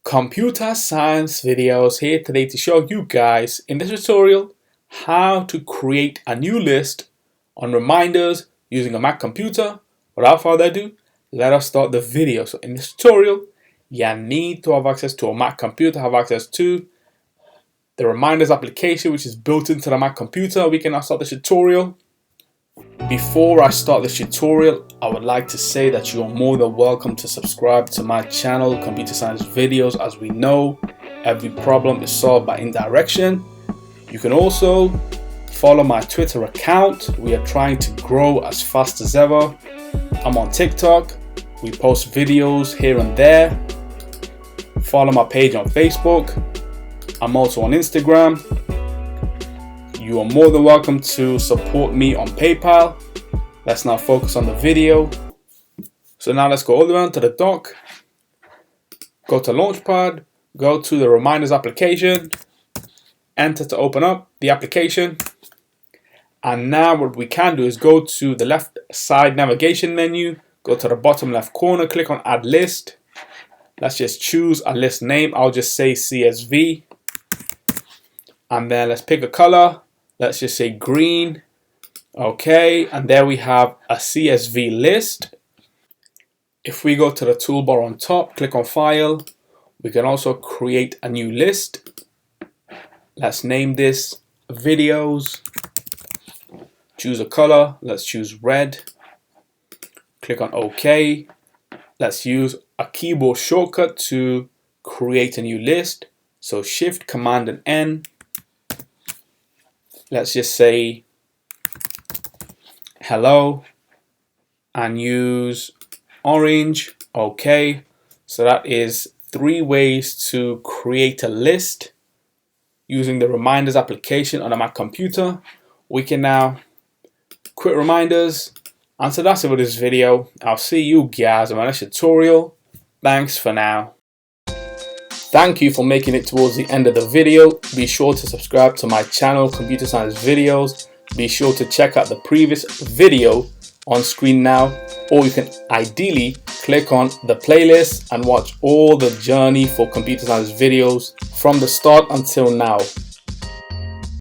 Computer Science Videos here today to show you guys in this tutorial how to create a new list on reminders using a Mac computer. Without further ado, let us start the video. So in this tutorial, you need to have access to a Mac computer, have access to the reminders application which is built into the Mac computer. We can now start the tutorial. Before I start this tutorial, I would like to say that you are more than welcome to subscribe to my channel, Computer Science Videos. As we know, every problem is solved by indirection. You can also follow my Twitter account. We are trying to grow as fast as ever. I'm on TikTok. We post videos here and there. Follow my page on Facebook. I'm also on Instagram. You are more than welcome to support me on PayPal. Let's now focus on the video. So now let's go all the way onto the dock. Go to Launchpad. Go to the Reminders application. Enter to open up the application. And now what we can do is go to the left side navigation menu. Go to the bottom left corner. Click on Add List. Let's just choose a list name. I'll just say CSV. And then let's pick a color. Let's just say green. Okay, and there we have a CSV list. If we go to the toolbar on top, click on File, we can also create a new list. Let's name this Videos. Choose a color. Let's choose red. Click on OK. Let's use a keyboard shortcut to create a new list. So Shift, Command, and N. Let's just say hello and use orange. Okay, so that is 3 ways to create a list using the Reminders application on a Mac computer. We can now quit Reminders. And so that's it for this video. I'll see you guys in my next tutorial. Thanks for now. Thank you for making it towards the end of the video. Be sure to subscribe to my channel, Computer Science Videos. Be sure to check out the previous video on screen now, or you can ideally click on the playlist and watch all the journey for Computer Science Videos from the start until now.